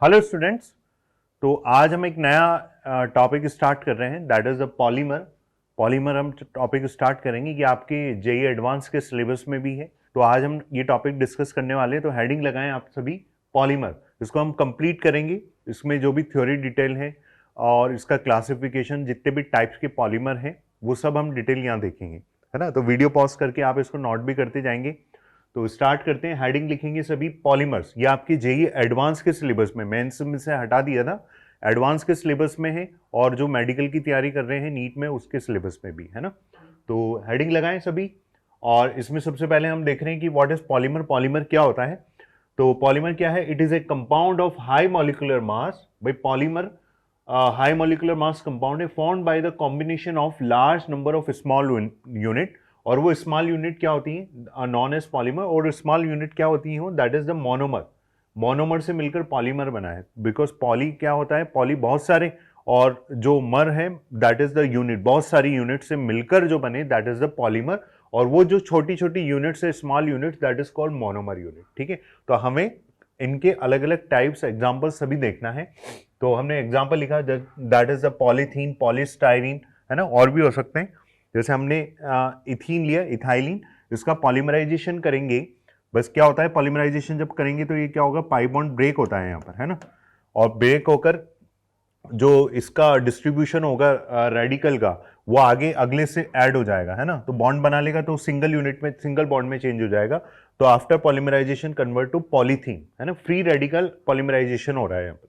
Hello students. तो आज हम एक नया टॉपिक स्टार्ट कर रहे हैं, that is the polymer. Polymer हम टॉपिक स्टार्ट करेंगे, ये आपके जेई एडवांस के सिलेबस में भी है। तो आज हम ये टॉपिक डिस्कस करने वाले हैं। तो हेडिंग लगाएं आप सभी, पॉलीमर। इसको हम कंप्लीट करेंगे। इसमें जो भी थ्योरी डिटेल है और इसका क्लासिफिकेशन, जितने भी टाइप्स के पॉलीमर हैं वो सब हम डिटेल यहाँ देखेंगे, है ना। तो वीडियो पॉज करके आप इसको नोट भी करते जाएंगे। तो स्टार्ट करते हैं। हेडिंग लिखेंगे सभी पॉलीमर्स। ये आपके जेई एडवांस के सिलेबस में, मेंस में से हटा दिया था, एडवांस के सिलेबस में है। और जो मेडिकल की तैयारी कर रहे हैं नीट में, उसके सिलेबस में भी है ना। तो हेडिंग लगाएं सभी। और इसमें सबसे पहले हम देख रहे हैं कि व्हाट इज पॉलीमर। पॉलीमर क्या होता है? तो पॉलीमर क्या है? It is a compound of high molecular mass. भाई polymer high molecular mass compound है, formed by the combination of large number of small unit. और वो स्मॉल यूनिट क्या होती है? Known as polymer. और स्मॉल यूनिट क्या होती है? That is the monomer. Monomer से मिलकर पॉलीमर बना है। बिकॉज पॉली क्या होता है? पॉली बहुत सारे, और जो मर है दैट इज द यूनिट। बहुत सारी यूनिट से मिलकर जो बने दैट इज द पॉलीमर। और वो जो छोटी छोटी यूनिट्स है, small unit, that is called monomer unit. ठीक है। तो हमें इनके अलग अलग टाइप्स, एग्जाम्पल सभी देखना है। तो हमने एग्जाम्पल लिखा, that is the polythene, polystyrene, है ना। और भी हो सकते हैं। जैसे हमने इथीन लिया, इथाइलिन। इसका पॉलीमराइजेशन करेंगे। बस क्या होता है पॉलीमराइजेशन जब करेंगे तो ये क्या होगा? पाई बॉन्ड ब्रेक होता है यहाँ पर, है ना। और ब्रेक होकर जो इसका डिस्ट्रीब्यूशन होगा रेडिकल का, वो आगे अगले से ऐड हो जाएगा, है ना। तो बॉन्ड बना लेगा तो सिंगल यूनिट में, सिंगल बॉन्ड में चेंज हो जाएगा। तो after polymerization convert to polythene, है ना। फ्री रेडिकल पॉलीमराइजेशन हो रहा है यहाँ पर।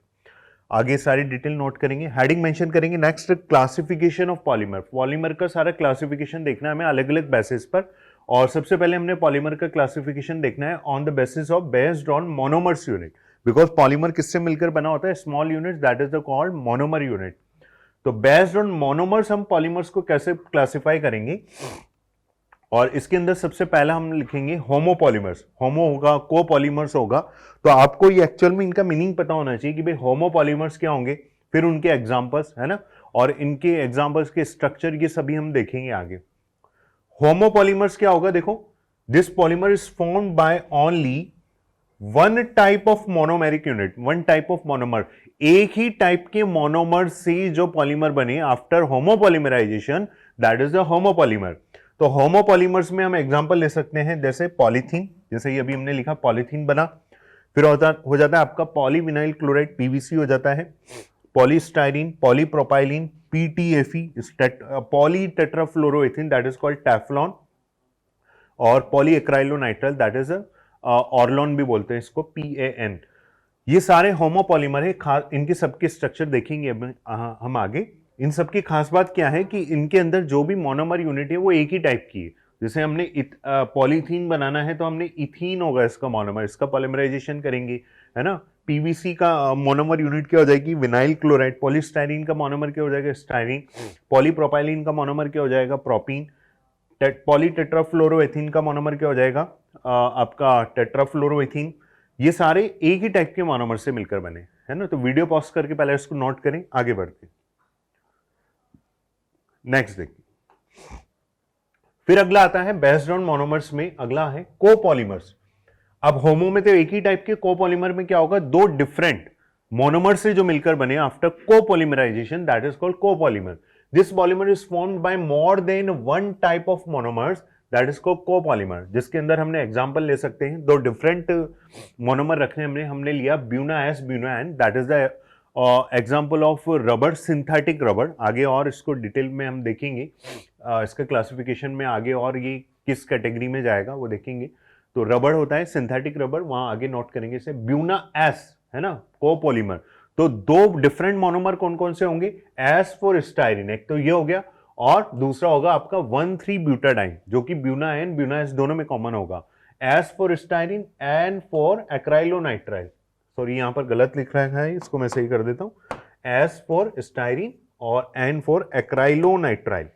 आगे सारी डिटेल नोट करेंगे, हेडिंग मेंशन करेंगे। Next, classification of polymer. Polymer का सारा क्लासिफिकेशन देखना है हमें अलग अलग बेसिस पर। और सबसे पहले हमने पॉलीमर का क्लासिफिकेशन देखना है on the basis of, based on monomers unit. Because polymer किससे मिलकर बना होता है? Small unit, that is the called monomer unit. तो बेस्ड ऑन मोनोमर्स हम पॉलीमर्स को कैसे क्लासिफाई करेंगे? और इसके अंदर सबसे पहला हम लिखेंगे होमोपॉलीमर्स। होमो होगा, कोपॉलीमर्स होगा। तो आपको ये एक्चुअल में इनका मीनिंग पता होना चाहिए कि भाई होमोपॉलीमर्स क्या होंगे, फिर उनके एग्जांपल्स, है ना। और इनके एग्जांपल्स के स्ट्रक्चर ये सभी हम देखेंगे आगे। होमोपॉलीमर्स क्या होगा? देखो, this polymer is formed by only one type of monomeric unit. One type of monomer, एक ही टाइप के मोनोमर से जो पॉलीमर बने after homopolymerisation, that is the homopolymer. तो होमोपॉलीमर्स में हम एग्जांपल ले सकते हैं, जैसे पॉलीथीन, जैसे ये अभी हमने लिखा पॉलीथीन बना। फिर हो जाता है आपका पॉलीविनाइल क्लोराइड, पीवीसी हो जाता है। Polystyrene, polypropylene, PTFE, polytetrafluoroethene, that is called Teflon. और पॉलीएक्राइलोनाइट्राइल, दैट इज ऑर्लॉन भी बोलते हैं इसको, PAN। ये सारे होमोपॉलीमर है। इनके सबके स्ट्रक्चर देखेंगे अब हम आगे। इन सबकी खास बात क्या है कि इनके अंदर जो भी मोनोमर यूनिट है वो एक ही टाइप की है। जैसे हमने पॉलीथीन बनाना है तो हमने इथीन होगा इसका मोनोमर, इसका पॉलीमराइजेशन करेंगे, है ना। पीवीसी का मोनोमर यूनिट क्या हो जाएगी? Vinyl chloride. पॉलीस्टाइरीन का मोनोमर क्या हो जाएगा? स्टाइरीन। पॉलीप्रोपाइलीन का मोनोमर क्या हो जाएगा? प्रोपीन। पॉलीटेट्राफ्लोरोएथीन का मोनोमर क्या हो जाएगा? आपका टेट्राफ्लोरोएथीन। ये सारे एक ही टाइप के मोनोमर से मिलकर बने, है ना। तो वीडियो पॉज करके पहले इसको नोट करें, आगे बढ़ते। नेक्स्ट देखिए, फिर अगला आता है बेस्ड ऑन मोनोमर्स में, अगला है कोपॉलीमर्स। अब होमो में तो एक ही टाइप के, कोपॉलीमर में क्या होगा? दो डिफरेंट मोनोमर से जो मिलकर बने after copolymerisation, that is called copolymer. This polymer is formed by more than one type of monomers, that is called copolymer. जिसके अंदर हमने एग्जांपल ले सकते हैं, दो डिफरेंट मोनोमर रखने हमने लिया, Buna S, Buna N, that is the example of rubber, synthetic rubber. आगे और इसको डिटेल में हम देखेंगे, इसका क्लासिफिकेशन में आगे, और ये किस कैटेगरी में जाएगा वो देखेंगे। तो रबर होता है सिंथेटिक रबर, वहां आगे नोट करेंगे इसे। ब्यूना एस, है ना, कोपॉलीमर। तो दो डिफरेंट मोनोमर कौन कौन से होंगे? एस फॉर स्टाइरिन, एक तो ये हो गया, और दूसरा होगा आपका 1,3 ब्यूटाडाइन, जो कि ब्यूना एन, ब्यूना एस दोनों में कॉमन होगा। S for styrene, N for acrylonitrile. Sorry यहां पर गलत लिख रहा है, इसको मैं सही कर देता हूं। एस फॉर स्टाइरिन और एन फॉर एक्राइलोनाइट्राइल।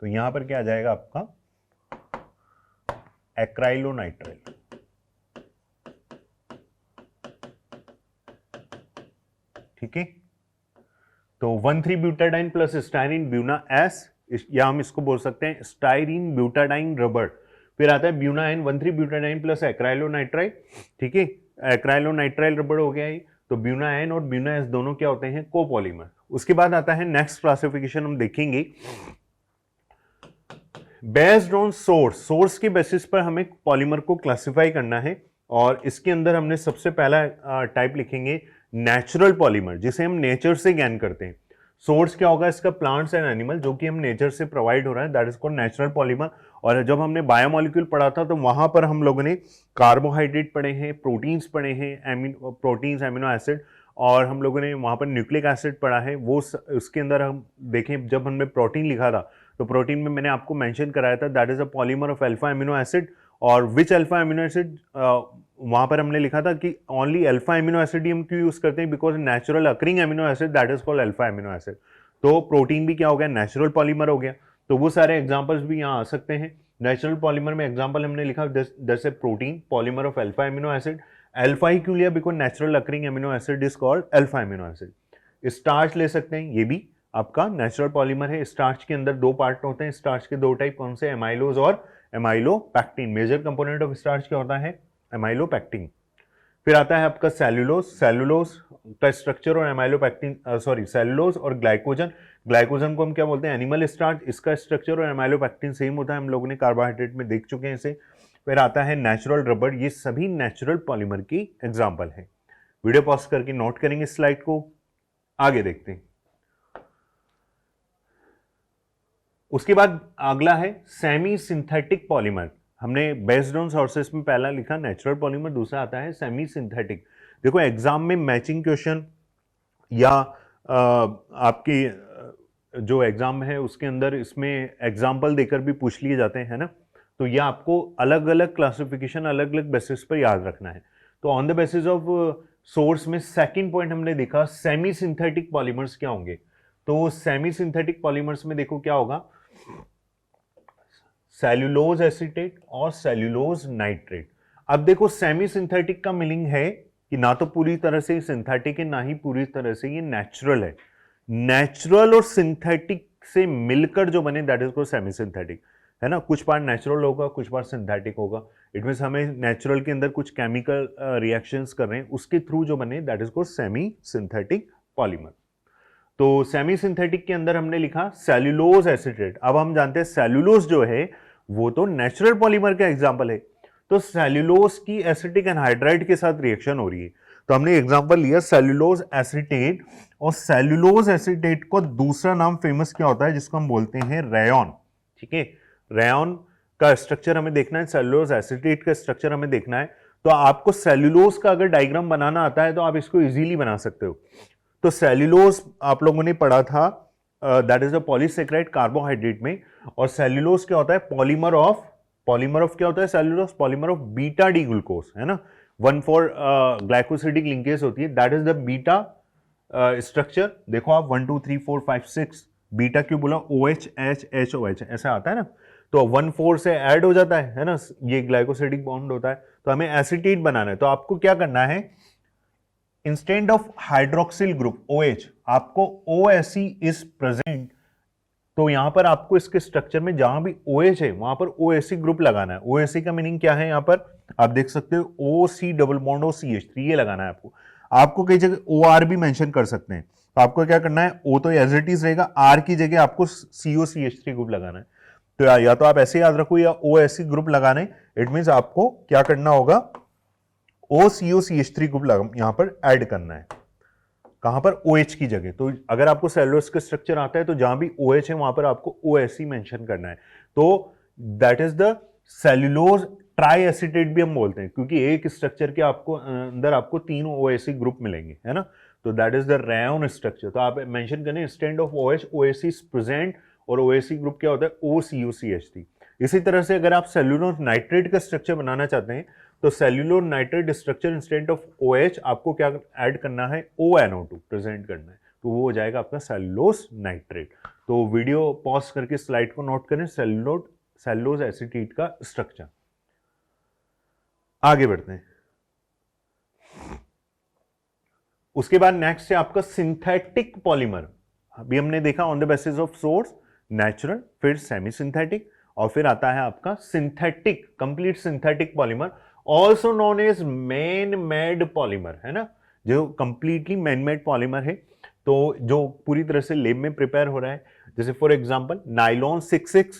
तो यहां पर क्या आ जाएगा आपका? एक्राइलोनाइट्राइल। ठीक है। तो 1,3 butadiene plus styrene, Buena S, या हम इसको बोल सकते हैं स्टाइरिन ब्यूटाडाइन रबर। फिर आता है Buena N, 1,3 butadiene plus acrylonitrile. ठीक है, एक्राइलोनाइट्राइल रबर हो गया है। तो ब्यूनाएन और ब्यूनाएस दोनों क्या होते हैं, कोपॉलीमर। उसके बाद आता है नेक्स्ट क्लासिफिकेशन, हम देखेंगे बेस्ड ऑन सोर्स, सोर्स के बेसिस पर हमें पॉलीमर को क्लासिफाई करना है। और इसके अंदर हमने सबसे पहला टाइप लिखेंगे नेचुरल पॉलीमर, जिसे हम नेचर से ज्ञान करते हैं। सोर्स क्या होगा इसका, प्लांट्स एंड एनिमल, जो कि हम नेचर से प्रोवाइड हो रहा है, that is called natural polymer. और जब हमने बायोमोलिक्यूल पढ़ा था तो वहां पर हम लोगों ने कार्बोहाइड्रेट पढ़े हैं, प्रोटीन्स पढ़े हैं, प्रोटीन्स एमिनो एसिड, और हम लोगों ने वहां पर न्यूक्लिक एसिड पढ़ा है। वो उसके अंदर हम देखें, जब हमने प्रोटीन लिखा था तो प्रोटीन में मैंने आपको मेंशन कराया था that is a polymer of alpha amino acid. और विच अल्फा एमिनो एसिड, वहां पर हमने लिखा था कि ओनली अल्फा एमिनो एसिड ही हम क्यों यूज करते हैं, because natural occurring amino acid that is called alpha amino acid. तो प्रोटीन भी क्या हो गया, नेचुरल पॉलीमर हो गया। तो वो सारे एग्जांपल्स भी यहाँ आ सकते हैं। नेचुरल पॉलीमर में एग्जांपल हमने लिखा जैसे protein polymer of alpha amino acid. Alpha ही क्यों लिया, because natural occurring amino acid is called alpha amino acid. Starch ले सकते हैं, ये भी आपका नेचुरल पॉलीमर है। स्टार्च के अंदर दो पार्ट होते हैं, स्टार्च के दो टाइप कौन से, एमाइलोज और amylopectin. Major component of starch क्या होता है, एमाइलोपैक्टिन। फिर आता है आपका सेल्यूलोज, सेल्यूलोज का स्ट्रक्चर और एमाइलोपैक्टिन, सॉरी सेल्यूलोज और ग्लाइकोजन, ग्लाइकोजन को हम क्या बोलते हैं, एनिमल स्टार्च। इसका स्ट्रक्चर और एमाइलोपैक्टिन सेम होता है, हम लोगों ने कार्बोहाइड्रेट में देख चुके हैं इसे। फिर आता है नेचुरल रबर, ये सभी नेचुरल पॉलीमर की एग्जाम्पल है। वीडियो पॉज करके नोट करेंगे स्लाइड को, आगे देखते हैं। उसके बाद अगला है सेमी सिंथेटिक पॉलीमर। हमने बेस्ड ऑन सोर्सेस में पहला लिखा नेचुरल पॉलीमर, दूसरा आता है सेमी सिंथेटिक। देखो एग्जाम में मैचिंग क्वेश्चन या आपकी जो एग्जाम है उसके अंदर इसमें एग्जाम्पल देकर भी पूछ लिए जाते हैं, है ना। तो यह आपको अलग अलग क्लासिफिकेशन अलग अलग बेसिस पर याद रखना है। तो on the basis of source में सेकंड पॉइंट हमने देखा सेमी सिंथेटिक पॉलीमर्स क्या होंगे। तो सेमी सिंथेटिक पॉलीमर्स में देखो क्या होगा, सेल्यूलोज एसीटेट और सेल्यूलोज नाइट्रेट। अब देखो सेमी सिंथेटिक का मीनिंग है कि ना तो पूरी तरह से सिंथेटिक है, ना ही पूरी तरह से ये नेचुरल है। नेचुरल और सिंथेटिक से मिलकर जो बने that is called semi synthetic, है ना। कुछ पार्ट नेचुरल होगा, कुछ पार्ट सिंथेटिक होगा। इट मींस हमें नेचुरल के अंदर कुछ केमिकल रिएक्शंस कर रहे हैं, उसके थ्रू जो बने that is called semi synthetic polymer. तो सेमी सिंथेटिक के अंदर हमने लिखा सेल्यूलोज एसीटेट। अब हम जानते हैं सेल्यूलोज जो है वो तो नेचुरल पॉलीमर का एग्जांपल है। तो सेल्यूलोज की एसिटिक एनहाइड्राइड के साथ रिएक्शन हो रही है, तो हमने एग्जांपल लिया सेल्यूलोज एसीटेट। और सेल्यूलोज एसीटेट को दूसरा नाम फेमस क्या होता है, जिसको हम बोलते हैं रेयॉन। ठीक है, रेयॉन का स्ट्रक्चर हमें देखना है, सेल्यूलोज एसीटेट का स्ट्रक्चर हमें देखना है। तो आपको सेल्यूलोज का अगर डायग्राम बनाना आता है तो आप इसको इजीली बना सकते हो। तो सेल्यूलोज आप लोगों ने पढ़ा था, that is a polysaccharide carbohydrate में। और सेल्यूलोज क्या होता है, पॉलीमर ऑफ क्या होता है, cellulose polymer of beta D glucose, है ना। 1,4 ग्लाइकोसिडिक लिंकेज होती है, that is the beta structure. देखो आप 1 2 3 4 5 6 बीटा क्यों बोला, OH H H OH ऐसा आता है ना। तो 1,4 से ऐड हो जाता है ना, ये ग्लाइकोसिडिक बॉन्ड होता है। तो हमें एसीटेट बनाना है, तो आपको क्या करना है, instead of hydroxyl group OH आपको OSE इज प्रेजेंट। तो यहां पर आपको इसके स्ट्रक्चर में जहां भी OH है वहां पर OSE ग्रुप लगाना है। OSE का मीनिंग क्या है, यहां पर आप देख सकते हो OC डबल बॉन्ड OCH3 ये लगाना है आपको। आपको कई जगह OR भी मेंशन कर सकते हैं। तो आपको क्या करना है, O तो एज इट इज रहेगा, R की जगह आपको COCH3 ग्रुप लगाना है। तो या तो आप ऐसे याद रखो या OSE ग्रुप लगाना है। इट मीन आपको क्या करना होगा, OCOCH3 ग्रुप यहां पर ऐड करना है, कहां पर, OH की जगह। तो अगर आपको सेल्यूलोज का स्ट्रक्चर आता है तो जहां भी OH है वहां पर आपको OSE मेंशन करना है। तो that is the cellulose try acetate भी हम बोलते हैं, क्योंकि एक स्ट्रक्चर के आपको अंदर आपको तीनों OSE ग्रुप मिलेंगे, है ना। तो that is the rayon structure. तो आप मेंशन करें instead of OH OSE is present, और OSE ग्रुप क्या होता है, OCOCH3। इसी तरह से अगर आप सेल्यूलोज नाइट्रेट का स्ट्रक्चर बनाना चाहते हैं तो cellulose nitrate structure instead of OH आपको क्या ऐड करना है, ONO2 प्रेजेंट करना है। तो वो हो जाएगा आपका सेल्यूलोज नाइट्रेट। तो वीडियो पॉज करके स्लाइड को नोट करें, सेल्यूलोज एसीटेट का स्ट्रक्चर। आगे बढ़ते हैं। उसके बाद नेक्स्ट है आपका सिंथेटिक पॉलीमर। अभी हमने देखा on the basis of source natural, फिर सेमी सिंथेटिक, और फिर आता है आपका synthetic, complete synthetic polymer, also known as man made polymer, है ना। जो कंप्लीटली मैनमेड पॉलीमर है, तो जो पूरी तरह से लेब में प्रिपेयर हो रहा है, जैसे फॉर एग्जांपल नाइलॉन 66,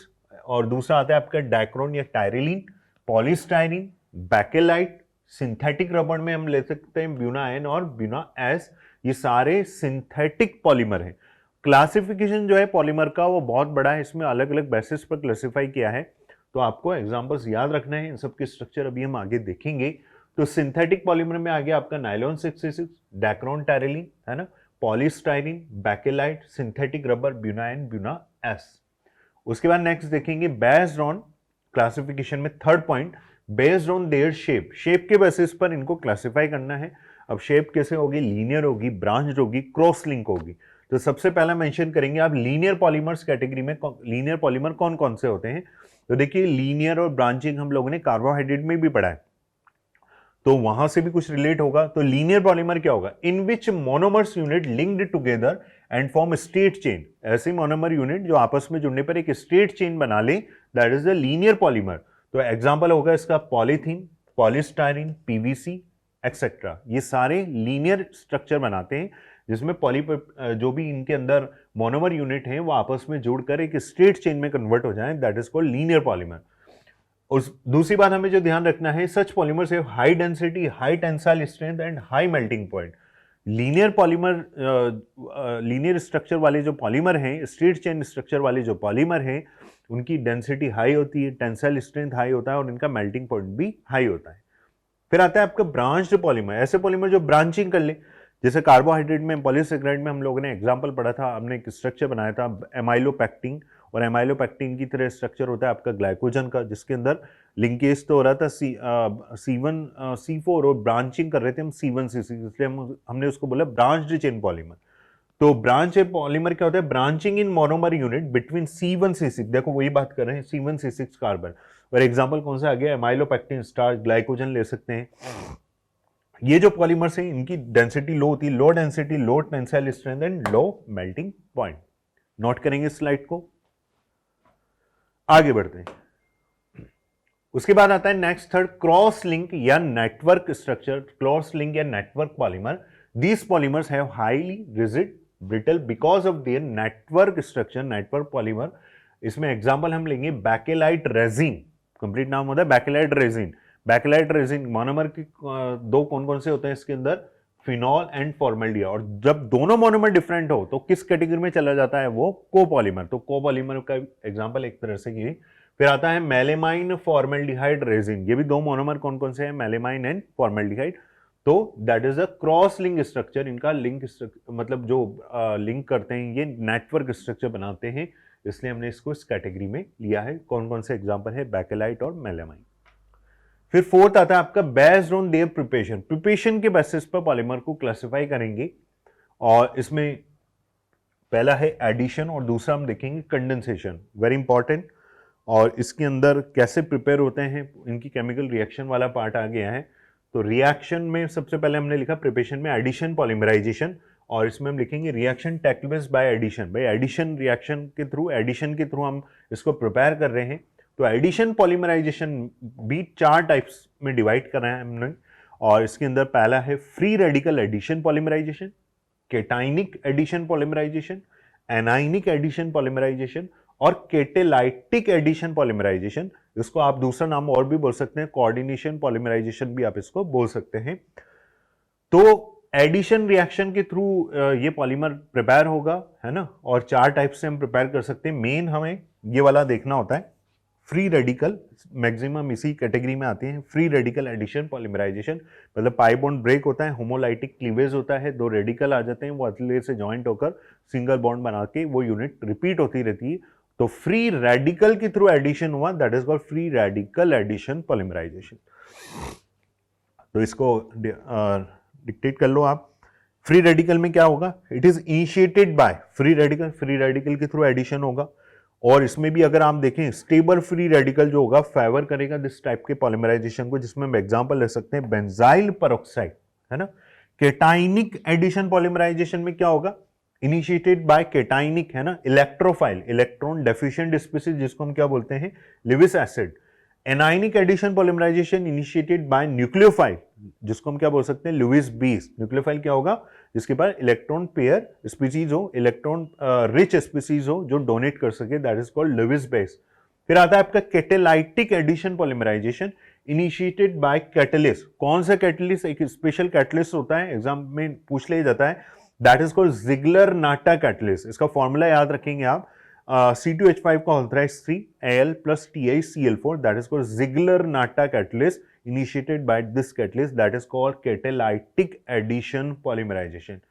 और दूसरा आता है आपका डाइक्रोन या टायरिलीन, पॉलीस्टाइरीन, बैकेलाइट, सिंथेटिक रबर में हम ले सकते हैं ब्यूना एन और ब्यूना एस, ये सारे सिंथेटिक पॉलीमर हैं। क्लासिफिकेशन जो है पॉलीमर का वो बहुत बड़ा है, इसमें अलग अलग बेसिस पर क्लासिफाई किया है, तो आपको एग्जांपल्स याद रखना है, इन सब के स्ट्रक्चर अभी हम आगे देखेंगे। तो सिंथेटिक पॉलीमर में आ गया आपका नाइलॉन 66, डाइक्रोन टायरिलीन, है ना, polystyrene, bakelite, synthetic rubber, Buna N, Buna S. उसके बाद नेक्स्ट देखेंगे बेस्ड ऑन क्लासिफिकेशन में third point, based on their shape, shape के बेसिस पर इनको क्लासिफाई करना है। अब शेप कैसे होगी, लीनियर होगी, ब्रांच्ड होगी, क्रॉस लिंक होगी। तो सबसे पहला मेंशन करेंगे आप लीनियर पॉलीमर्स कैटेगरी में, लीनियर पॉलीमर कौन कौन से होते हैं। तो देखिए लीनियर और ब्रांचिंग हम लोगों ने कार्बोहाइड्रेट में भी पढ़ा है, तो वहां से भी कुछ रिलेट होगा। तो लीनियर पॉलीमर क्या होगा, in which monomers unit linked together and form straight chain, ऐसे मोनोमर यूनिट जो आपस में जुड़ने पर एक स्ट्रेट चेन बना ले, that is the linear polymer. तो एग्जांपल होगा इसका पॉलीथीन, पॉलीस्टाइरीन, पीवीसी एक्सेट्रा, ये सारे लीनियर स्ट्रक्चर बनाते हैं जिसमें जो भी इनके अंदर मोनोमर यूनिट हैं वो आपस में जुड़कर एक स्ट्रेट चेन में कन्वर्ट हो जाएं, that is called linear polymer. उस दूसरी बात हमें जो ध्यान रखना है, such polymers have high density, high tensile strength and high melting point. Linear polymer, linear structure वाले जो पॉलीमर हैं, स्ट्रेट चेन स्ट्रक्चर वाले जो पॉलीमर हैं, उनकी डेंसिटी हाई होती है, टेंसाइल स्ट्रेंथ हाई होता है और इनका मेल्टिंग पॉइंट भी हाई होता है। फिर आता है आपका ब्रांच्ड पॉलीमर, ऐसे पॉलीमर जो ब्रांचिंग कर ले, जैसे कार्बोहाइड्रेट में, पॉलीसेकेराइड में हम लोगों ने एग्जांपल पढ़ा था, हमने एक स्ट्रक्चर बनाया था एमाइलोपेक्टिन, और एमाइलोपेक्टिन की तरह स्ट्रक्चर होता है आपका ग्लाइकोजन का, जिसके अंदर लिंकेज तो हो रहा था C1 C4 और ब्रांचिंग कर रहे थे हम C1 C6, इसलिए हमने उसको बोला ब्रांच्ड चेन पॉलीमर। तो ब्रांच पॉलीमर क्या होता है, branching in monomer unit between C1 C6, देखो वही बात कर रहे हैं, C1 C6 कार्बन। और एग्जांपल कौन सा आ गया, एमाइलोपेक्टिन, स्टार्च, ग्लाइकोजन ले सकते हैं। ये जो पॉलीमर्स हैं इनकी डेंसिटी लो होती है, low density, low tensile strength and low melting point. Note करेंगे स्लाइड को, आगे बढ़ते हैं। उसके बाद आता है नेक्स्ट थर्ड, क्रॉस लिंक या नेटवर्क स्ट्रक्चर, क्रॉस लिंक या network polymer. These polymers have highly rigid, brittle because of their network structure, network polymer. इसमें एग्जांपल हम लेंगे बैकेलाइट रेजिन, कंप्लीट नाम होता है Bakelite resin. Bakelite resin monomer की दो कौन कौन से होते हैं इसके अंदर, फिनॉल एंड फॉर्मेल्डिहाइड, और जब दोनों मोनोमर डिफरेंट हो तो किस कैटेगरी में चला जाता है, वो कोपॉलीमर। तो कोपॉलीमर का एग्जांपल एक तरह से ये। फिर आता है मेलेमाइन फॉर्मेल्डिहाइड रेजिन, ये भी दो मोनोमर कौन कौन से हैं, मेलेमाइन एंड फॉर्मेल्डिहाइड। तो that is a cross link structure, इनका लिंक मतलब जो लिंक करते हैं ये नेटवर्क स्ट्रक्चर बनाते हैं, इसलिए हमने इसको इस कैटेगरी में लिया है। कौन कौन से एग्जांपल है, बैकेलाइट और मेलेमाइन। फिर फोर्थ आता है आपका based on there preparation, preparation के बेसिस पर पॉलीमर को क्लासिफाई करेंगे, और इसमें पहला है एडिशन और दूसरा हम देखेंगे कंडेंसेशन, वेरी इंपॉर्टेंट। और इसके अंदर कैसे प्रिपेयर होते हैं, इनकी केमिकल रिएक्शन वाला पार्ट आ गया है। तो रिएक्शन में सबसे पहले हमने लिखा प्रिपरेशन में एडिशन, पॉलीमराइजेशन, और इसमें हम लिखेंगे reaction take place by addition, भाई एडिशन रिएक्शन के थ्रू, एडिशन के थ्रू हम इसको प्रिपेयर कर रहे हैं। तो एडिशन पॉलीमराइजेशन भी चार टाइप्स में डिवाइड कर रहे हैं हमने, और इसके अंदर पहला है free radical addition polymerization, cationic addition polymerization, anionic addition polymerization और केटेलाइटिक एडिशन पॉलीमराइजेशन। इसको आप दूसरा नाम और भी बोल सकते हैं, कोऑर्डिनेशन पॉलीमराइजेशन भी आप इसको बोल सकते हैं। तो एडिशन रिएक्शन के थ्रू ये पॉलीमर प्रिपेयर होगा, है ना, और चार टाइप से हम प्रिपेयर कर सकते हैं। मेन हमें ये वाला देखना होता है, फ्री रेडिकल, मैक्सिमम इसी कैटेगरी में आते हैं। फ्री रेडिकल एडिशन पॉलीमराइजेशन मतलब पाई बॉन्ड ब्रेक होता है, होमोलाइटिक क्लीवेज होता है, दो रेडिकल आ जाते हैं, वो अगले से ज्वाइंट होकर सिंगल बॉन्ड बना के वो यूनिट रिपीट होती रहती है। तो फ्री रेडिकल के थ्रू एडिशन हुआ, that is called free radical addition polymerization. तो इसको डिक्टेट कर लो आप। फ्री रेडिकल में क्या होगा, it is initiated by free radical के थ्रू एडिशन होगा। और इसमें भी अगर आप देखें स्टेबल फ्री रेडिकल जो होगा फेवर करेगा दिस टाइप के पॉलीमराइजेशन को, जिसमें हम एग्जांपल ले सकते हैं बेंजाइल पेरोक्साइड, है ना। केटाइनिक एडिशन पॉलीमराइजेशन में क्या होगा, इनिशिएटेड बाय केटाइनिक, है ना, इलेक्ट्रोफाइल, इलेक्ट्रॉन डेफिशिएंट स्पीसीज जिसको हम क्या बोलते हैं, Lewis acid. Anionic addition polymerization initiated by nucleophile, जिसको हम क्या बोल सकते हैं, लुईस बेस। न्यूक्लियोफाइल क्या होगा, जिसके पास इलेक्ट्रॉन पेयर स्पीसीज हो, इलेक्ट्रॉन रिच स्पीसीज हो जो डोनेट कर सके, that is called Lewis base. फिर आता है आपका catalytic addition polymerization initiated by catalyst. कौन सा कैटलिस्ट, एक स्पेशल कैटलिस्ट होता है, एग्जाम में पूछ लिया जाता है, दैट इज कॉल्ड जिगलर-नाटा कैटलिस्ट। इसका फॉर्मूला याद रखेंगे आप, C2H5 का whole thrice 3 Al plus TiCl4, that is called Ziegler-Natta catalyst initiated by this catalyst, that is called catalytic addition polymerization।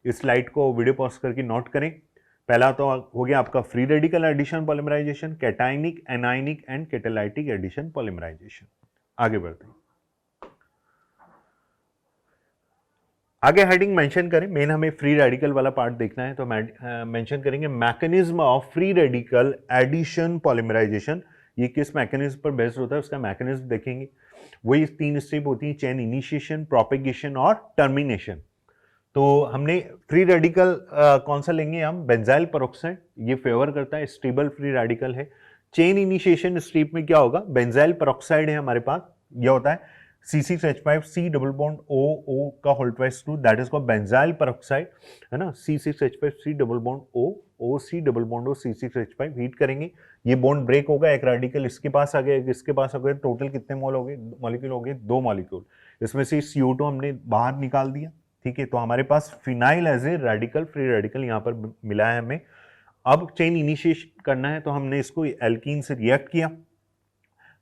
इस स्लाइड को वीडियो पॉज करके नोट करें। पहला तो हो गया आपका free radical addition polymerization, cationic, anionic and catalytic addition polymerization. आगे बढ़ते हैं, आगे हेडिंग मेंशन करें। मेन हमें फ्री रेडिकल वाला पार्ट देखना है, तो मेंशन करेंगे mechanism of free radical addition polymerization. ये किस मैकेनिज्म पर बेस्ड होता है, उसका मैकेनिज्म देखेंगे। वही 3 स्टेप होती है, चेन इनिशिएशन, प्रोपेगेशन और टर्मिनेशन। तो हमने फ्री रेडिकल कौन सा लेंगे हम, बेंजाइल पेरोक्साइड। ये फेवर करता है, स्टेबल फ्री रेडिकल है। चेन इनिशिएशन स्टेप में क्या होगा, बेंजाइल पेरोक्साइड है हमारे पास, यह होता है C6H5 C double bond O का whole twice 2, that is called benzyl peroxide, है ना। C6H5 C double bond O C double bond O C6H5 heat करेंगे, ये बॉन्ड ब्रेक होगा, एक रेडिकल इसके पास आ गया, एक इसके पास आ गया, टोटल कितने मोल हो गए, मॉलिक्यूल हो गए 2 मॉलिक्यूल। इसमें से CO2 हमने बाहर निकाल दिया, ठीक है। तो हमारे पास phenyl as a radical, free radical यहाँ पर मिला है हमें। अब चेन इनिशिएशन करना है, तो हमने इसको एल्कीन से रिएक्ट किया,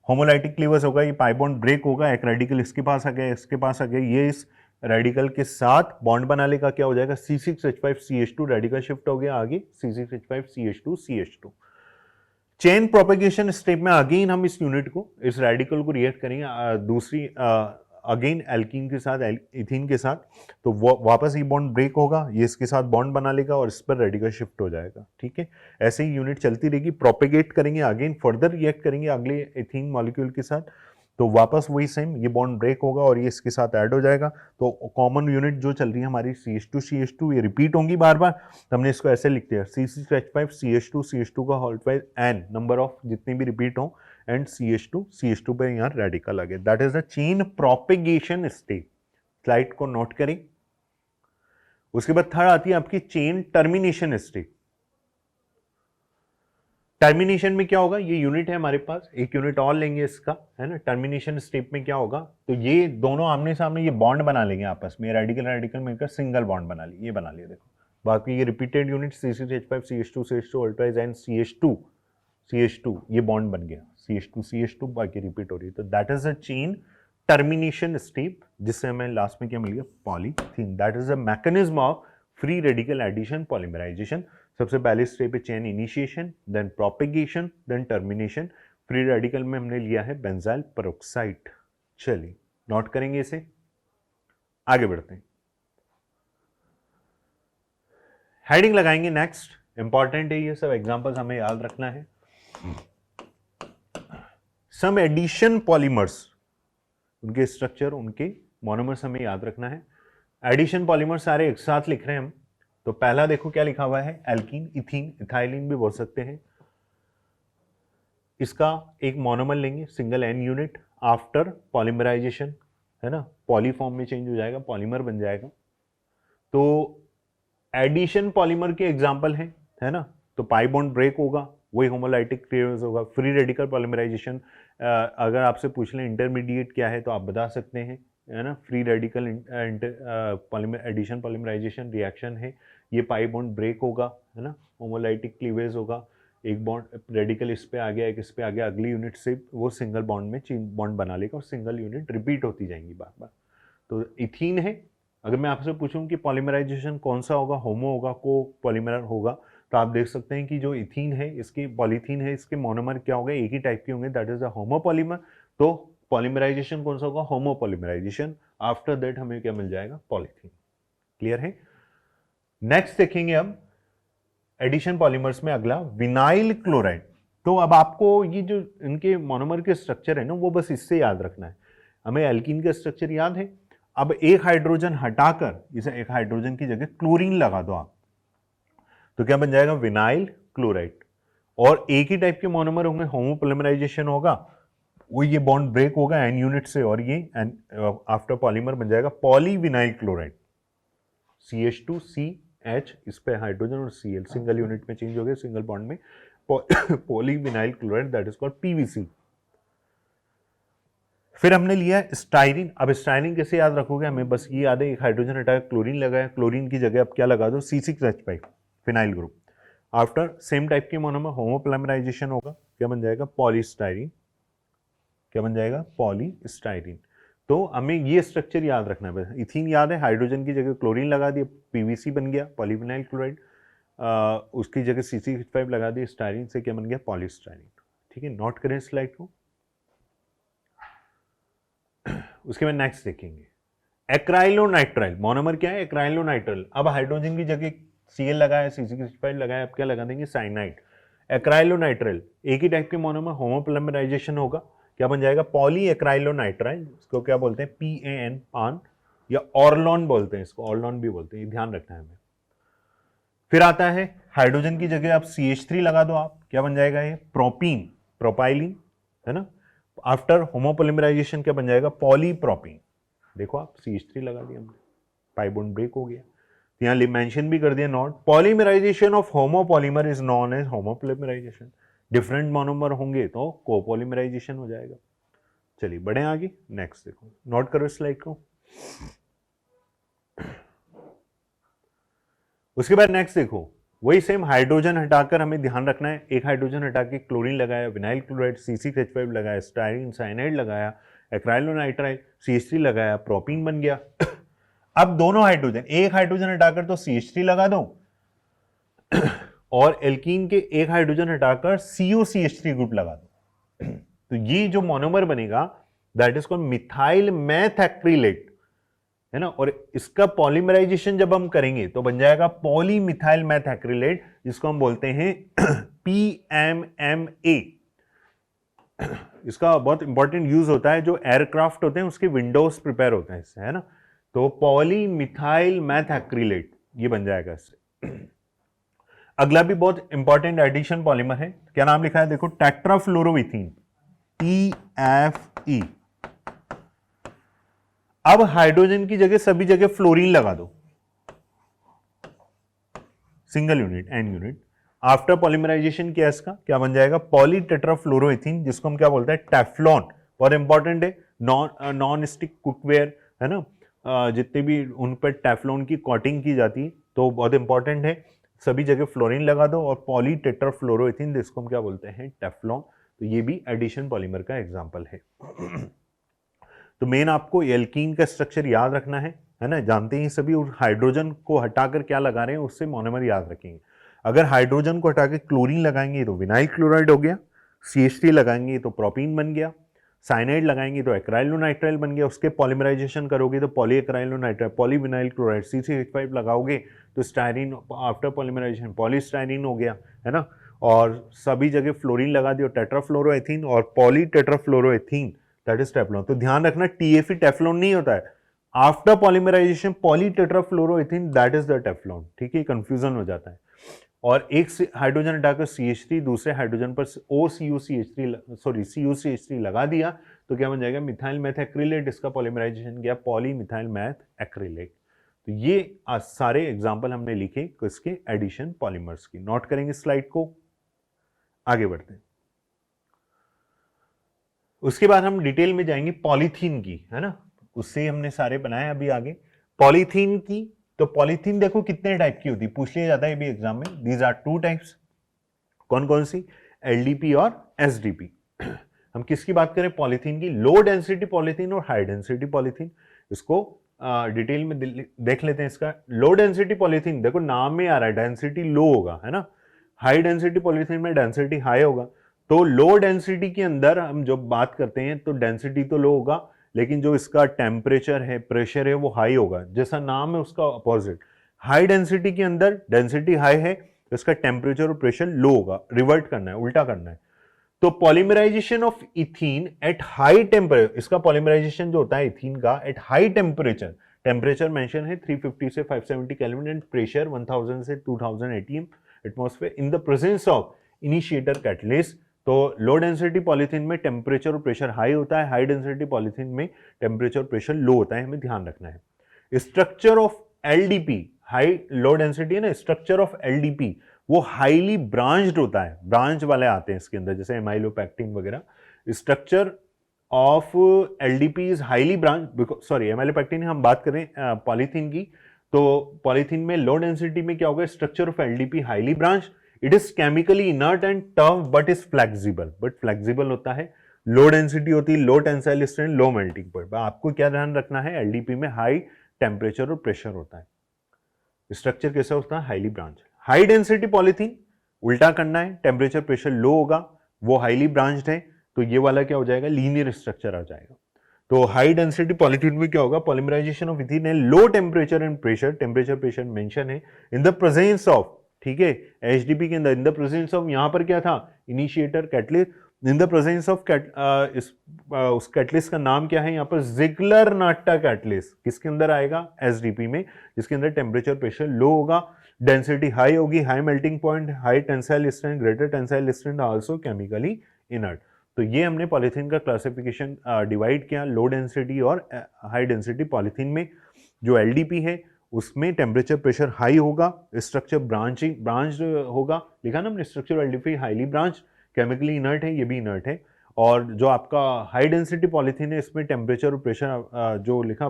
होमोलाइटिक क्लीवेज होगा, ये पाई बॉन्ड ब्रेक होगा, एक रेडिकल इसके पास आ गया, इसके पास आ गया, ये इस रेडिकल के साथ बॉन्ड बना लेगा, क्या हो जाएगा C6H5CH2, रेडिकल शिफ्ट हो गया आगे C6H5CH2CH2। चेन प्रोपेगेशन स्टेप में अगेन हम इस यूनिट को, इस रेडिकल को रिएक्ट करेंगे दूसरी अगेन एल्कीन के साथ, इथीन के साथ, तो वापस ये बॉन्ड ब्रेक होगा, ये इसके साथ बॉन्ड बना लेगा और इस पर रेडिकल शिफ्ट हो जाएगा, ठीक है। ऐसे ही यूनिट चलती रहेगी, प्रोपेगेट करेंगे, अगेन फर्दर रिएक्ट करेंगे अगले इथीन मॉलिक्यूल के साथ, तो वापस वही सेम, ये बॉन्ड ब्रेक होगा और ये इसके साथ ऐड हो जाएगा। तो कॉमन यूनिट जो चल रही है हमारी CH2CH2, ये रिपीट होंगी बार बार, तो हमने इसको ऐसे लिखते हैं C6H5CH2CH2 का whole twice n, number of जितनी भी रिपीट हो, एंड CH2 पे यहाँ रेडिकल आ गया, that is the chain propagation step. Slide को नोट करें। उसके बाद थर्ड आती है आपकी चेन टर्मिनेशन स्टेप। टर्मिनेशन में क्या होगा, ये यूनिट है हमारे पास, एक यूनिट और लेंगे इसका, है ना। टर्मिनेशन स्टेप में क्या होगा, तो ये दोनों आमने सामने ये बॉन्ड बना लेंगे आपस में, रेडिकल रेडिकल मिलकर सिंगल बॉन्ड बना लिए, ये बना लिया देखो। बाकी ये repeated unit C6H5CH2CH2 अल्ट्राइज and CH2 ये बॉन्ड बन गया, CH2 बाकी रिपीट हो रही है, तो that is a chain termination step, जिससे हमें लास्ट में क्या मिल गया, polythene. That is a mechanism of free radical addition polymerization. सबसे पहले स्टेप है chain initiation, then propagation, then termination. Free radical में हमने लिया है बेंजाइल पेरोक्साइड। चलिए नोट करेंगे इसे, आगे बढ़ते हैं। हेडिंग लगाएंगे नेक्स्ट, इंपॉर्टेंट है ये सब, एग्जांपल्स हमें याद रखना है। सम एडिशन पॉलीमर्स, उनके स्ट्रक्चर, उनके मोनोमर्स हमें याद रखना है। एडिशन पॉलीमर सारे एक साथ लिख रहे हैं हम, तो पहला देखो क्या लिखा हुआ है, एल्कीन, इथीन, इथाइलिन भी बोल सकते हैं। इसका एक मोनोमर लेंगे, single N unit, after polymerization, है ना, पॉली फॉर्म में चेंज हो जाएगा, पॉलीमर बन जाएगा। तो एडिशन पॉलीमर के एग्जाम्पल है ना, तो पाई बॉन्ड ब्रेक होगा, वही होमोलाइटिक क्लीवेज होगा। फ्री रेडिकल पॉलीमराइजेशन, अगर आपसे पूछ लें इंटरमीडिएट क्या है तो आप बता सकते हैं, है ना। Free radical addition polymerization reaction है, ये पाई बॉन्ड ब्रेक होगा, है ना, होमोलाइटिक क्लीवेज होगा, एक बॉन्ड रेडिकल इस पे आ गया, एक इस पे आ गया, अगली यूनिट से वो सिंगल बॉन्ड में चेन बॉन्ड बना लेगा और सिंगल यूनिट रिपीट होती जाएंगी बार बार। तो इथीन है, अगर मैं आपसे पूछूं कि पॉलीमराइजेशन कौन सा होगा, होमो होगा, को पॉलीमर होगा, तो आप देख सकते हैं कि जो इथीन है, इसकी पॉलीथीन है, इसके मोनोमर क्या होगा, एक ही टाइप के होंगे, that is a homo polymer. तो पॉलीमराइजेशन कौन सा होगा, होमो पॉलीमराइजेशन। आफ्टर दैट हमें क्या मिल जाएगा, पॉलीथीन। क्लियर है। नेक्स्ट देखेंगे अब एडिशन पॉलीमर्स में अगला विनाइल क्लोराइड। तो अब आपको ये जो इनके मोनोमर के स्ट्रक्चर है ना, वो बस इससे याद रखना है। हमें एल्कीन का स्ट्रक्चर याद है, अब एक हाइड्रोजन हटाकर इसे एक हाइड्रोजन की जगह क्लोरीन लगा दो आप, तो क्या बन जाएगा, विनाइल क्लोराइड। और एक ही टाइप के मोनोमर होंगे, होमो पॉलीमराइजेशन होगा, वो ये बॉन्ड ब्रेक होगा एन यूनिट से और ये आफ्टर पॉलीमर बन जाएगा पॉलीविनाइल क्लोराइड, CH2CH, इस पे हाइड्रोजन और Cl सिंगल यूनिट में चेंज हो गया, सिंगल बॉन्ड में polyvinyl chloride, that is called PVC। फिर हमने लिया स्टाइरिन। अब स्टाइरिन कैसे याद रखोगे, हमें बस ये याद है एक हाइड्रोजन हटाया, क्लोरीन लगाया, क्लोरीन की जगह अब क्या लगा दो, C6H5 phenyl group. After same type के मोनोमर होमोपोलिमराइजेशन होगा, क्या बन जाएगा, पॉलीस्टाइरीन। क्या बन जाएगा, पॉलीस्टाइरीन। तो हमें ये स्ट्रक्चर याद रखना है। इथीन याद है, हाइड्रोजन की जगह क्लोरीन लगा दिया, PVC बन गया पॉलीविनाइल क्लोराइड, उसकी जगह C6H5 लगा दिया, स्टाइरीन से क्या बन गया, पॉलीस्टाइरीन। ठीक है, नोट करें स्लाइड को। उसके बाद नेक्स्ट देखेंगे एक्राइलोनाइट्राइल। मोनोमर क्या है, एक्राइलोनाइट्राइल। अब हाइड्रोजन की जगह Cl लगाया, C6H5 लगाया, अब क्या लगा देंगे, साइनाइड। एक्राइलोनाइट्राइल एक ही टाइप के मोनोमर, होमोपोलिमराइजेशन होगा, क्या बन जाएगा, पॉली एक्राइलोनाइट्राइल। इसको क्या बोलते हैं, PAN, पान, या ऑर्लॉन बोलते हैं, इसको ऑर्लॉन भी बोलते हैं, ये ध्यान रखना है हमें। फिर आता है हाइड्रोजन की जगह आप CH3 लगा दो, आप क्या बन जाएगा, ये प्रोपीन, प्रोपाइलिन, है ना। आफ्टर होमोपोलिमराइजेशन क्या बन जाएगा, पॉलीप्रोपीन। देखो आप CH3 लगा दिया हमने, पाई बॉन्ड ब्रेक हो गया। यहाँ मेंशन भी कर दिया note, polymerisation of homopolymer is known as homopolymerisation. Different monomer होंगे तो कोपोलिमराइजेशन हो जाएगा। चलिए बढ़े आगे, नेक्स्ट देखो, नोट करो स्लाइड को। उसके बाद नेक्स्ट देखो, वही सेम हाइड्रोजन हटाकर हमें ध्यान रखना है, एक हाइड्रोजन हटा के क्लोरीन लगाया, विनाइल क्लोराइड, C6H5 लगाया, स्टाइरीन साइनाइड लगाया, एक्राइलोनाइट्राइल, CH3 लगाया, प्रोपीन बन गया। अब दोनों हाइड्रोजन, एक हाइड्रोजन हटाकर तो CH3 लगा दो और एल्कीन के एक हाइड्रोजन हटाकर COCH3 ग्रुप लगा दो। तो ये जो मोनोमर बनेगा that is called methyl math acrylate, है ना। और इसका पॉलीमराइजेशन जब हम करेंगे तो बन जाएगा पॉलीमिथाइल मैथ एक्रिलेट, जिसको हम बोलते हैं PMMA। इसका बहुत इंपॉर्टेंट यूज होता है, जो एयरक्राफ्ट होते हैं उसके विंडोज प्रिपेयर होते हैं इससे, है ना। तो पॉलीमिथाइल मैथ एक्रिलेट ये बन जाएगा इससे। अगला भी बहुत इंपॉर्टेंट एडिशन पॉलीमर है, क्या नाम लिखा है देखो, टेट्राफ्लोरोइथीन, TFE। अब हाइड्रोजन की जगह सभी जगह फ्लोरीन लगा दो, single unit, N unit. After polymerization किया इसका क्या बन जाएगा, पॉलीटेट्राफ्लोरोइथीन, जिसको हम क्या बोलते हैं, टेफ्लॉन। बहुत इंपॉर्टेंट है, नॉन स्टिक कुकवेयर, है ना, जितने भी उन पर टेफ्लॉन की कोटिंग की जाती, तो बहुत इंपॉर्टेंट है, सभी जगह फ्लोरीन लगा दो। और पॉलीटेट्राफ्लोरोइथीन, जिसको हम क्या बोलते हैं, टेफ्लॉन। तो ये भी एडिशन पॉलीमर का एग्जाम्पल है। तो मेन आपको एल्कीन का स्ट्रक्चर याद रखना है ना, जानते ही सभी। और हाइड्रोजन को हटाकर क्या लगा रहे हैं, उससे मोनोमर याद रखेंगे। अगर हाइड्रोजन को हटाकर क्लोरीन लगाएंगे तो विनाइल क्लोराइड हो गया, CH3 लगाएंगे तो प्रोपीन बन गया, साइनाइड लगाएंगे तो एक्राइलोनाइट्राइल बन गया, उसके पॉलीमराइजेशन करोगे तो poly acrylonitrile, polyvinyl chloride, C6H5 लगाओगे तो स्टाइरीन, आफ्टर पॉलीमराइजेशन पॉलीस्टाइरीन हो गया, है ना। और सभी जगह फ्लोरीन लगा दिया, टेट्राफ्लोरोएथीन और पॉलीटेट्राफ्लोरोएथीन, दैट इज टेफ्लॉन। तो ध्यान रखना TFE टेफ्लॉन नहीं होता है, after polymerisation polytetrafluoroethene that is the Teflon. ठीक है, कंफ्यूजन हो जाता है। और एक हाइड्रोजन हटाकर CH3, दूसरे हाइड्रोजन पर COCH3 लगा दिया तो क्या बन जाएगा, मिथाइल मैथ एक्रिलेट। इसका पॉलीमराइजेशन किया, पॉलीमिथाइल मैथ एक्रिलेट। तो ये सारे एग्जांपल हमने लिखे किसके, एडिशन पॉलीमर्स की। नोट करेंगे स्लाइड को, आगे बढ़ते हैं। उसके बाद हम डिटेल में जाएंगे पॉलीथीन की, है ना, उससे हमने सारे बनाए अभी आगे। पॉलीथीन की, तो पॉलीथीन देखो कितने टाइप की होती है, पूछ लिया जाता है भी एग्जाम में। दीज आर 2 टाइप्स, कौन कौन सी, LDP और SDP। हम किसकी बात करें, पॉलीथीन की, लो डेंसिटी पॉलीथीन और हाई डेंसिटी पॉलीथीन। इसको डिटेल में देख लेते हैं। इसका लो डेंसिटी पॉलीथीन, देखो नाम में आ रहा है डेंसिटी लो होगा, है ना। हाई डेंसिटी पॉलीथीन में डेंसिटी हाई होगा। तो लो डेंसिटी के अंदर हम जब बात करते हैं तो डेंसिटी तो लो होगा, लेकिन जो इसका टेम्परेचर है, प्रेशर है, वो हाई होगा, जैसा नाम है उसका अपोजिट। हाई डेंसिटी के अंदर डेंसिटी हाई है, इसका टेम्परेचर और प्रेशर लो होगा, रिवर्ट करना है, उल्टा करना है। तो polymerization of ethene at high temperature, इसका पॉलीमराइजेशन जो होता है इथीन का at high temperature, temperature mention है 350 से 570 केल्विन एंड प्रेशर 1000 से 2000 ATM atmosphere, in the presence of initiator catalyst, तो लो डेंसिटी पॉलीथीन में टेम्परेचर और प्रेशर हाई होता है, हाई डेंसिटी पॉलीथीन में टेम्परेचर और प्रेशर लो होता है, हमें ध्यान रखना है। Structure of LDP, high low density है ना, स्ट्रक्चर ऑफ एलडीपी वो हाईली ब्रांच्ड होता है, ब्रांच वाले आते हैं इसके अंदर, जैसे एमाइलोपेक्टिन वगैरह। Structure of LDP is highly branch, sorry amylopectin हम बात करें पॉलीथीन की, तो पॉलीथीन में लो डेंसिटी में क्या होगा, structure of LDP highly branch, it is chemically inert and tough but is flexible, but flexible होता है। लो डेंसिटी होती है, low tensile strength, low melting point. आपको क्या ध्यान रखना है, एलडीपी में हाई टेम्परेचर और प्रेशर होता है। स्ट्रक्चर कैसा होता है, highly branch. High density polythene उल्टा करना है, टेम्परेचर प्रेशर लो होगा, वो हाईली ब्रांच्ड है, तो ये वाला क्या हो जाएगा, लीनियर स्ट्रक्चर आ जाएगा। तो हाई डेंसिटी पॉलीथीन में क्या होगा, पॉलीमराइजेशन ऑफ इथीन है, low temperature and pressure, temperature pressure mention है, इन द प्रेजेंस ऑफ, ठीक है, एचडीपी के अंदर, इन द प्रेजेंस ऑफ, यहां पर क्या था, initiator catalyst, in the presence of उस कैटलिस्ट का नाम क्या है यहाँ पर, जिग्लर-नाटा कैटलिस्ट, किसके अंदर आएगा, एसडीपी में, जिसके अंदर टेम्परेचर प्रेशर लो होगा, डेंसिटी हाई होगी, high melting point, high tensile strength, greater tensile strength, also chemically inert. तो ये हमने पॉलीथीन का क्लासिफिकेशन डिवाइड किया, लो डेंसिटी और हाई डेंसिटी पॉलीथीन में। जो एलडीपी है उसमें टेम्परेचर प्रेशर हाई होगा, स्ट्रक्चर ब्रांच होगा, लिखा ना हमने, structure LDP highly branch, chemically inert है, ये भी इनर्ट है। और जो आपका हाई डेंसिटी पॉलीथीन है इसमें टेम्परेचर और प्रेशर जो लिखा,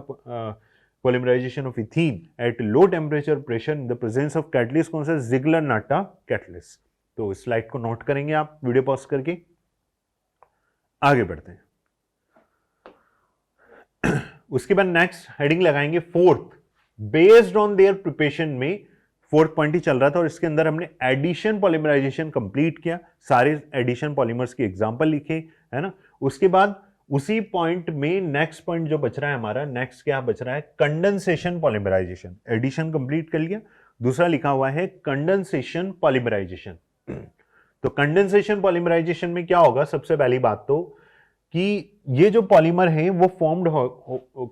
polymerization of ethene at low temperature pressure in the presence of catalyst, कौन सा, जिग्लर-नाटा कैटलिस्ट। तो इस स्लाइड को नोट करेंगे आप वीडियो पॉज करके, आगे बढ़ते हैं। उसके बाद नेक्स्ट हेडिंग लगाएंगे fourth, based on there preparation में फोर्थ पॉइंट ही चल रहा था और इसके अंदर हमने एडिशन पॉलीमराइजेशन कंप्लीट किया, सारे एडिशन पॉलीमर्स के एग्जांपल लिखे, है ना। उसके बाद उसी पॉइंट में नेक्स्ट पॉइंट जो बच रहा है हमारा, नेक्स्ट क्या बच रहा है, कंडेंसेशन पॉलीमराइजेशन। एडिशन कंप्लीट कर लिया, दूसरा लिखा हुआ है कंडेंसेशन पॉलीमराइजेशन। तो कंडेंसेशन पॉलीमराइजेशन में क्या होगा, सबसे पहली बात तो कि ये जो पॉलीमर है वो फॉर्म्ड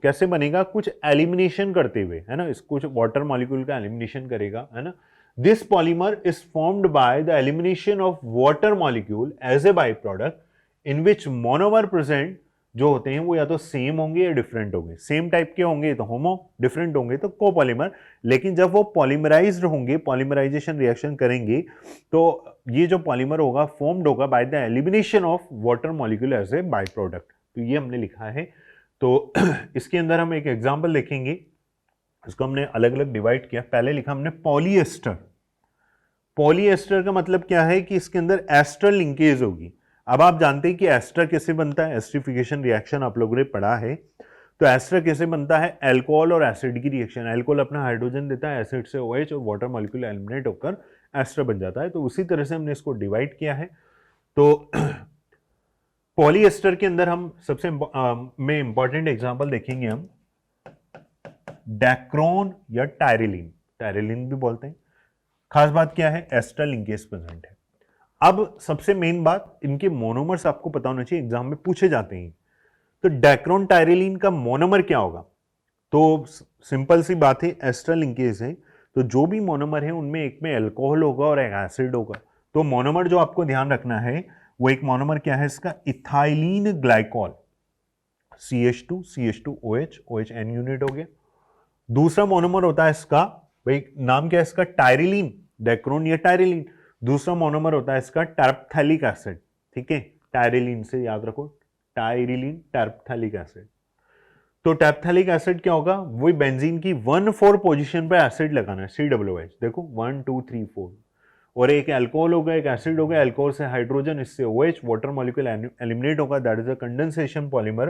कैसे बनेगा, कुछ एलिमिनेशन करते हुए, है ना, इसको कुछ वाटर मॉलिक्यूल का एलिमिनेशन करेगा, है ना। This polymer is formed by the elimination of water molecule as a by product in which monomer present जो होते हैं वो या तो सेम होंगे या डिफरेंट होंगे। सेम टाइप के होंगे तो होमो, डिफरेंट होंगे तो कोपॉलीमर। लेकिन जब वो पॉलीमराइज्ड होंगे, पॉलीमराइजेशन रिएक्शन करेंगे, तो ये जो पॉलीमर होगा फॉर्म्ड होगा by the elimination of water molecule as a by product. तो ये हमने लिखा है। तो इसके अंदर हम एक एग्जांपल देखेंगे, इसको हमने अलग अलग डिवाइड किया। पहले लिखा हमने पॉलीएस्टर। पॉलीएस्टर का मतलब क्या है कि इसके अंदर एस्टर लिंकेज होगी। अब आप जानते हैं कि एस्टर कैसे बनता है, एस्टरिफिकेशन रिएक्शन आप लोगों ने पढ़ा है। तो एस्टर कैसे बनता है, अल्कोहल और एसिड की रिएक्शन, अल्कोहल अपना हाइड्रोजन देता है, एसिड से OH और वाटर मॉलिक्यूल एलिमिनेट होकर एस्टर बन जाता है। तो उसी तरह से हमने इसको डिवाइड किया है। तो पॉलीएस्टर के अंदर हम सबसे में इंपॉर्टेंट एग्जांपल देखेंगे हम डैक्रोन या टायरिलीन, टायरिलीन भी बोलते हैं। खास बात क्या है, एस्टर लिंकेज प्रेजेंट है। अब सबसे मेन बात, इनके मोनोमर्स आपको पता होना चाहिए, एग्जाम में पूछे जाते हैं। तो डैक्रोन टायरिलीन का मोनोमर क्या होगा, तो सिंपल सी बात है, एस्टर लिंकेज है, तो जो भी मोनोमर है उनमें एक में अल्कोहल होगा और एक एसिड होगा। तो मोनोमर जो आपको ध्यान रखना है वो एक मोनोमर क्या है इसका, ethylene glycol, CH2 CH2OH, OH N unit हो गया। दूसरा मोनोमर होता है इसका, भाई नाम क्या है इसका, टायरिलीन, डैक्रोन या टायरिलीन। दूसरा मोनोमर होता है इसका टर्पथैलिक एसिड, ठीक है, टायरिलीन से याद रखो, टायरिलीन टर्पथैलिक एसिड। तो टर्पथैलिक एसिड क्या होगा, वही बेंजीन की 1,4 पोजीशन पे एसिड लगाना है, COOH, देखो 1 2 3 4, और एक अल्कोहल होगा, एक एसिड होगा, अल्कोहल से हाइड्रोजन, इससे OH, वाटर मॉलिक्यूल एलिमिनेट होगा, that is a condensation polymer.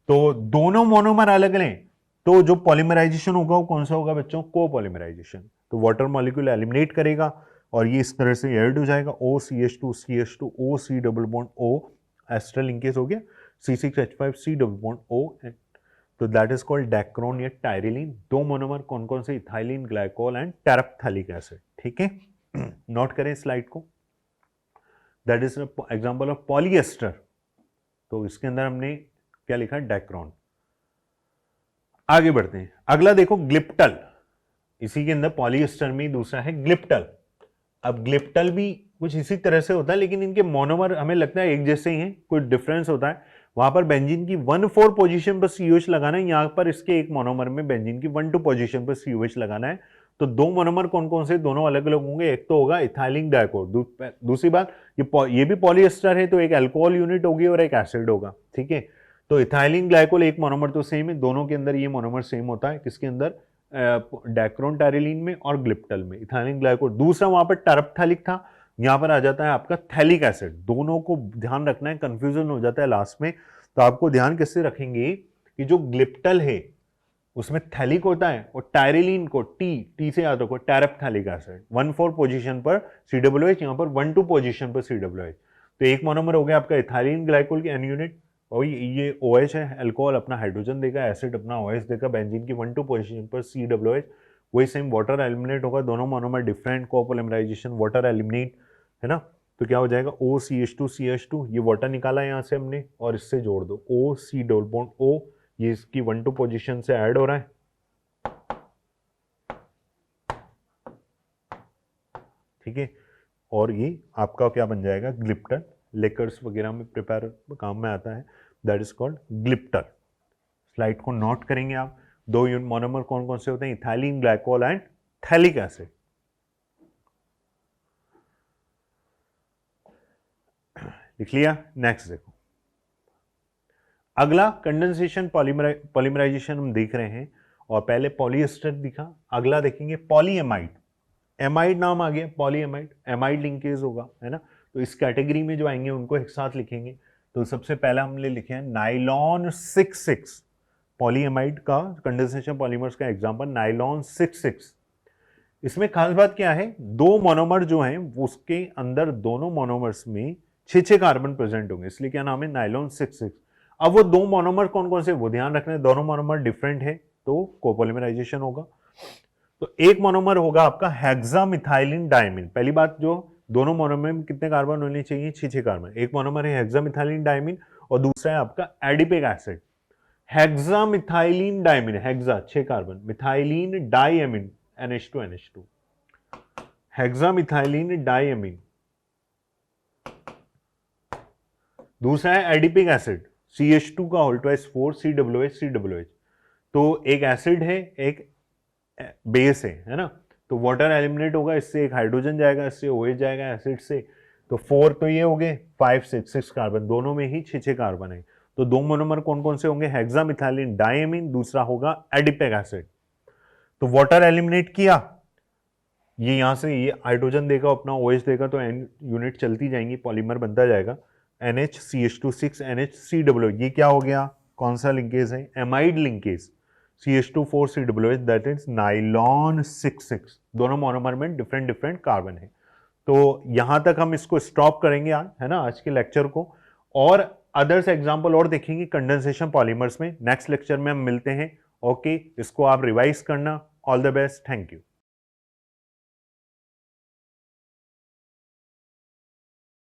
तो दोनों मोनोमर अलग लें तो जो पॉलीमराइजेशन होगा वो कौन सा होगा बच्चों, कोपॉलीमराइजेशन। तो वाटर मॉलिक्यूल एलिमिनेट करेगा और ये इस तरह से ऐड हो जाएगा, OCH2 CH2 O C double bond O, ester linkage हो गया, C6H5 C double bond O, तो दैट इज कॉल्ड डैक्रोन या टायरिलीन। दो मोनोमर कौन कौन से, ethylene glycol and terephthalic acid, ठीक है। नोट करें स्लाइड को, that is example of polyester. तो इसके अंदर हमने क्या लिखा, डैक्रोन। आगे बढ़ते हैं, अगला देखो ग्लिप्टल, इसी के अंदर पॉलीएस्टर में दूसरा है ग्लिप्टल। अब ग्लिप्टल भी कुछ इसी तरह से होता है, लेकिन इनके मोनोमर हमें लगता है एक जैसे ही हैं, कोई डिफरेंस होता है। वहां पर बेंजीन की 1,4 पोजीशन पर COH लगाना है, यहाँ पर इसके एक मोनोमर में बेंजीन की 1,2 पोजीशन पर COH लगाना है। तो दो मोनोमर कौन कौन से, दोनों अलग अलग होंगे। एक तो होगा इथाइलिन ग्लाइकोल, दूसरी बात ये भी पॉलीएस्टर है, तो एक अल्कोहल यूनिट होगी और एक एसिड होगा, ठीक है। तो इथाइलिन ग्लाइकोल एक मोनोमर तो सेम है, दोनों के अंदर ये मोनोमर सेम होता है, किसके अंदर, डाइक्रोनटायरिलीन में और ग्लिप्टल में, इथाइलिन ग्लाइकोल। दूसरा वहां पर टरप्थैलिक था, यहां पर आ जाता है आपका थैलिक एसिड। दोनों को ध्यान रखना है, कंफ्यूजन हो जाता है लास्ट में। तो आपको ध्यान किससे रखेंगे कि जो ग्लिप्टल है उसमें थैलिक होता है, और टायरिलीन को टी से याद रखो, टैरप्थैलिक एसिड। 1,4 पोजीशन पर COOH, यहां पर 1,2 पोजीशन पर COOH। तो एक मोनोमर हो गया आपका इथाइलिन ग्लाइकोल की N यूनिट, और ये OH है, अल्कोहल अपना हाइड्रोजन देगा, एसिड अपना OH देगा, बेंजीन की 1,2 पोजीशन पर COOH। वही सेम वाटर एलिमिनेट होगा, दोनों मोनोमर डिफरेंट, कोपोलिमराइजेशन वाटर एलिमिनेट, है ना। तो क्या हो जाएगा, OCH2CH2, ये वाटर निकाला यहां से हमने और इससे जोड़ दो, OC डबल बॉन्ड O, ये इसकी 1,2 पोजीशन से ऐड हो रहा है, ठीक है। और ये आपका क्या बन जाएगा, ग्लिप्टल। लेकर्स वगैरह में प्रिपेयर काम में आता है, that is called glyptal. Slide को नोट करेंगे आप। दो यूनिट मोनोमर कौन कौन से होते हैं, ethylene glycol and phthalic acid. लिख लिया। नेक्स्ट देखो, अगला कंडेंसेशन पॉलीमराइजेशन हम देख रहे हैं, और पहले पॉलीएस्टर दिखा, अगला देखेंगे पॉलीएमाइड। एमाइड नाम आ गया, पॉलीएमाइड, एमाइड लिंकेज होगा, है ना। तो इस कैटेगरी में जो आएंगे उनको एक साथ लिखेंगे। तो सबसे पहला हमने लिखे हैं नाइलॉन 6,6, पॉलीएमाइड का कंडेंसेशन पॉलीमर्स का एग्जांपल नाइलॉन 6,6। इसमें खास बात क्या है, दो मोनोमर जो हैं उसके अंदर दोनों मोनोमर्स में 6 कार्बन प्रेजेंट होंगे, इसलिए क्या नाम है, नाइलॉन 6,6। अब वो दो मोनोमर कौन कौन से, वो ध्यान रखना है, दोनों मोनोमर डिफरेंट है तो कोपोलिमराइजेशन होगा। तो एक मोनोमर होगा आपका हेक्सामिथाइलिन डायमीन। पहली बात, जो दोनों मोनोमर में कितने कार्बन होने चाहिए, 6 कार्बन। एक मोनोमर है हेक्सामिथाइलिन डायमीन, और दूसरा है आपका adipic acid. Hexamethylene diamine, hexa 6 carbon, methylene diamine NH2 hexamethylene diamine. दूसरा है एडिपिक एसिड, CH2 का होल ट्वाइस 4 COOH। तो एक एसिड है, एक बेस है ना। तो वाटर एलिमिनेट होगा, इससे एक हाइड्रोजन जाएगा, इससे OH जाएगा एसिड से। तो 4 तो ये हो गए, 5 6 कार्बन, दोनों में ही 6 कार्बन है। तो दो मोनोमर कौन कौन से होंगे, हेक्सामिथाइलिन डाइएमीन, दूसरा होगा एडिपिक एसिड। तो वाटर एलिमिनेट किया, ये यहां से ये हाइड्रोजन देगा, अपना OH देगा, तो N यूनिट चलती जाएंगी, पॉलीमर बनता जाएगा, NH CH2 6 NHCOOH। ये क्या हो गया, कौन सा लिंकेज है, amide linkage, CH2 4 COOH, that is nylon 6,6। दोनों मोनोमर में डिफरेंट डिफरेंट कार्बन है। तो यहां तक हम इसको स्टॉप करेंगे आज, है ना, आज के लेक्चर को। और अदर्स एग्जांपल और देखेंगे कंडेंसेशन पॉलीमर्स में, नेक्स्ट लेक्चर में हम मिलते हैं। ओके, इसको आप रिवाइज करना। All the best, thank you.